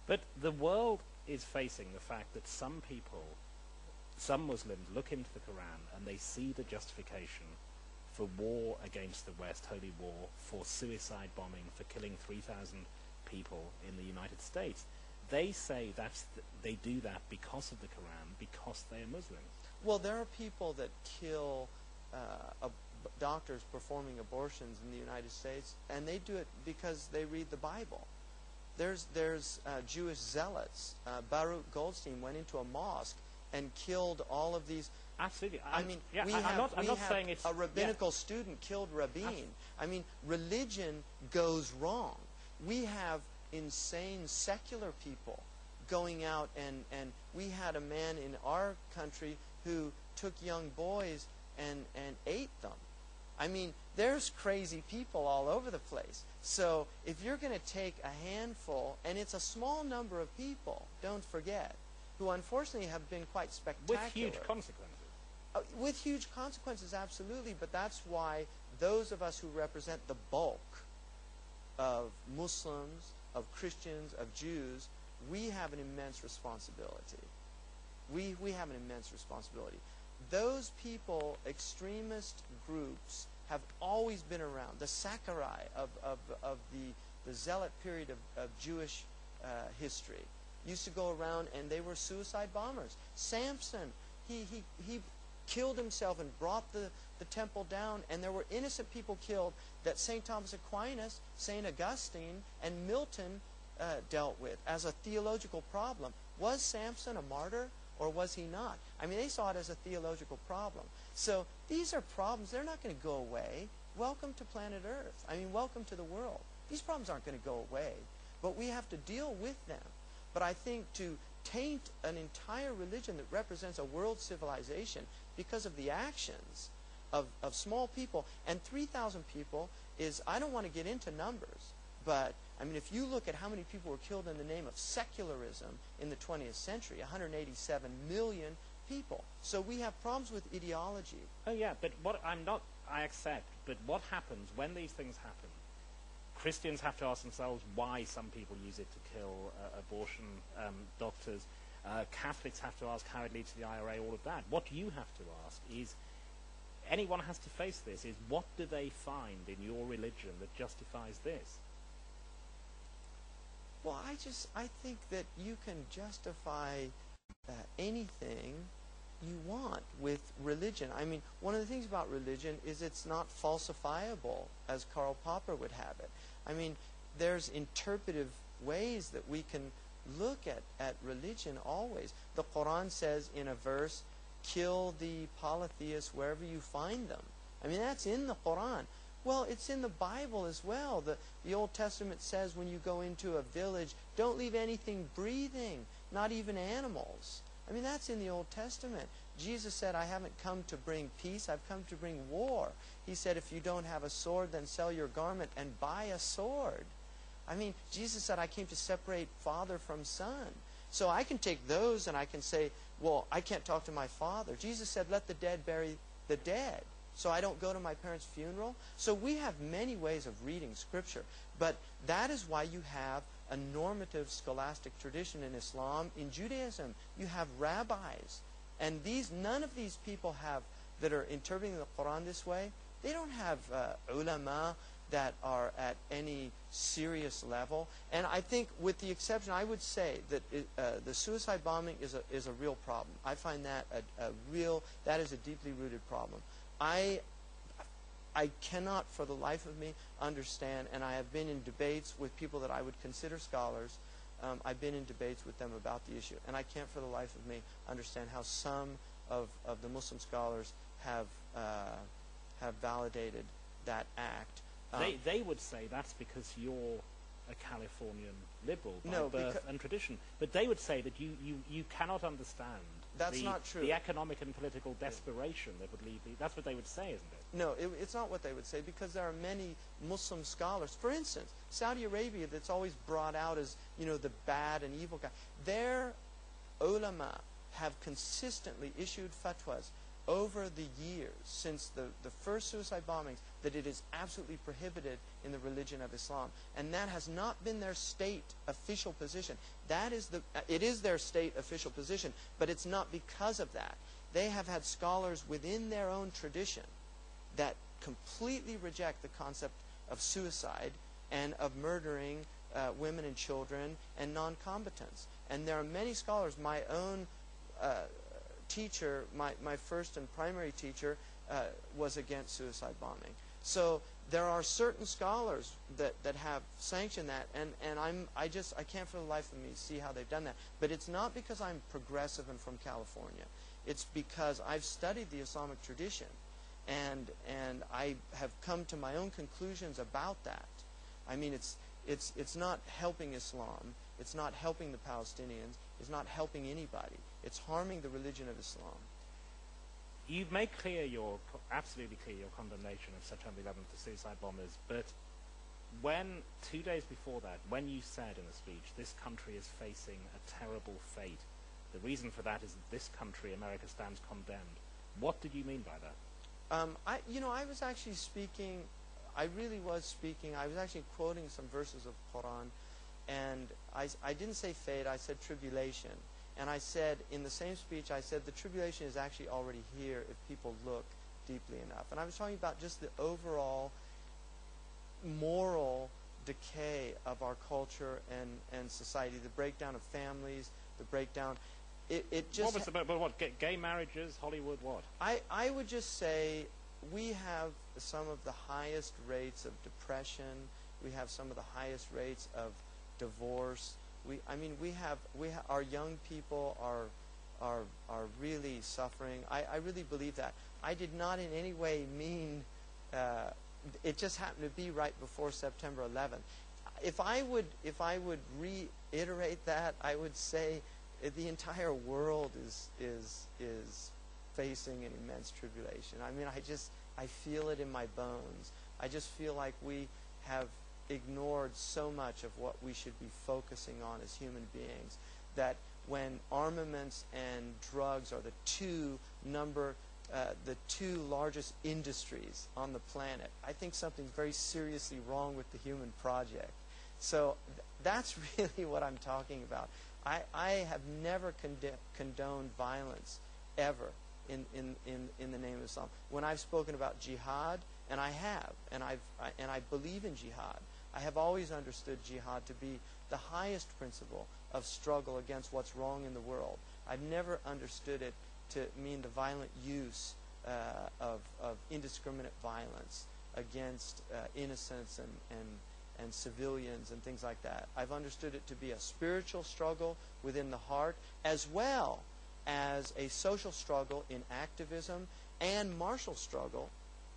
But the world is facing the fact that some people, some Muslims, look into the Quran and they see the justification for war against the West, holy war, for suicide bombing, for killing 3,000 people in the United States. They say they do that because of the Quran, because they are Muslims. Well, there are people that kill doctors performing abortions in the United States, and they do it because they read the Bible. There's Jewish zealots. Baruch Goldstein went into a mosque and killed all of these. Absolutely. I mean, yeah, we I'm have not saying it's a rabbinical student killed rabbin. I mean, religion goes wrong. We have insane secular people going out, and we had a man in our country who took young boys and ate them. I mean, there's crazy people all over the place. So if you're going to take a handful, and it's a small number of people, don't forget, who unfortunately have been quite spectacular. with huge consequences. With huge consequences, absolutely, but that's why those of us who represent the bulk of Muslims, of Christians, of Jews, we have an immense responsibility. We have an immense responsibility. Those people, extremist groups, have always been around. The Sakurai of the zealot period of Jewish history used to go around, and they were suicide bombers. Samson, he killed himself and brought the temple down, and there were innocent people killed that St. Thomas Aquinas, St. Augustine, and Milton dealt with as a theological problem. Was Samson a martyr, or was he not? I mean, they saw it as a theological problem. So these are problems. They're not going to go away. Welcome to planet Earth. I mean, welcome to the world. These problems aren't going to go away, but we have to deal with them. But I think to taint an entire religion that represents a world civilization because of the actions of small people, and 3,000 people is, I don't want to get into numbers, but I mean, if you look at how many people were killed in the name of secularism in the 20th century, 187 million people. So we have problems with ideology. Oh yeah, but I accept, but what happens when these things happen? Christians have to ask themselves why some people use it to kill abortion doctors. Catholics have to ask how it leads to the IRA, all of that. What you have to ask is, anyone has to face this, is what do they find in your religion that justifies this? Well, I think that you can justify anything you want with religion. I mean, one of the things about religion is it's not falsifiable, as Karl Popper would have it. I mean, there's interpretive ways that we can look at religion always. The Quran says in a verse, kill the polytheists wherever you find them. I mean, that's in the Quran. Well, it's in the Bible as well. The Old Testament says when you go into a village, don't leave anything breathing, not even animals. I mean, that's in the Old Testament. Jesus said, I haven't come to bring peace, I've come to bring war. He said, if you don't have a sword, then sell your garment and buy a sword. I mean, Jesus said, I came to separate father from son. So I can take those and I can say, well, I can't talk to my father. Jesus said, let the dead bury the dead. So I don't go to my parents' funeral. So we have many ways of reading Scripture. But that is why you have a normative scholastic tradition in Islam. In Judaism, you have rabbis. And none of these people that are interpreting the Quran this way, they don't have ulama that are at any serious level. And I think with the exception, I would say that the suicide bombing is a real problem. I find that that is a deeply rooted problem. I cannot for the life of me understand, and I have been in debates with people that I would consider scholars. I've been in debates with them about the issue, and I can't for the life of me understand how some of the Muslim scholars have validated that act. They would say that's because you're a Californian liberal by birth and tradition. But they would say that you cannot understand not true. The economic and political desperation that would lead. That's what they would say, isn't it? No, it's not what they would say, because there are many Muslim scholars. For instance, Saudi Arabia, that's always brought out as, the bad and evil guy. Their ulama have consistently issued fatwas over the years, since the first suicide bombings, that it is absolutely prohibited in the religion of Islam. And that has not been their state official position. It is their state official position, but it's not because of that. They have had scholars within their own tradition that completely reject the concept of suicide and of murdering women and children and non-combatants. And there are many scholars. My own teacher, my first and primary teacher, was against suicide bombing. So there are certain scholars that have sanctioned that, and I can't for the life of me see how they've done that. But it's not because I'm progressive and from California. It's because I've studied the Islamic tradition, and I have come to my own conclusions about that. I mean, it's not helping Islam. It's not helping the Palestinians. It's not helping anybody. It's harming the religion of Islam. You've made clear absolutely clear your condemnation of September 11th, the suicide bombers, but when, 2 days before that, when you said in the speech, this country is facing a terrible fate, the reason for that is that this country, America, stands condemned. What did you mean by that? I was actually speaking, I really was speaking, I was actually quoting some verses of Quran, and I didn't say fate, I said tribulation. And I said, in the same speech, I said the tribulation is actually already here if people look deeply enough. And I was talking about just the overall moral decay of our culture and society, the breakdown of families, the breakdown. It just. What was about? But what? Gay marriages, Hollywood, what? I would just say we have some of the highest rates of depression. We have some of the highest rates of divorce. We have our young people are really suffering. I really believe that. I did not in any way mean it just happened to be right before September 11th. If I would reiterate that, I would say the entire world is facing an immense tribulation. I mean, I feel it in my bones. I just feel like we have ignored so much of what we should be focusing on as human beings, that when armaments and drugs are the two largest industries on the planet, I think something's very seriously wrong with the human project. So that's really what I'm talking about. I have never condoned violence ever in the name of Islam. When I've spoken about jihad, and I have, and I believe in jihad, I have always understood jihad to be the highest principle of struggle against what's wrong in the world. I've never understood it to mean the violent use of indiscriminate violence against innocents and civilians and things like that. I've understood it to be a spiritual struggle within the heart, as well as a social struggle in activism and martial struggle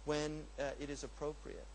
when it is appropriate.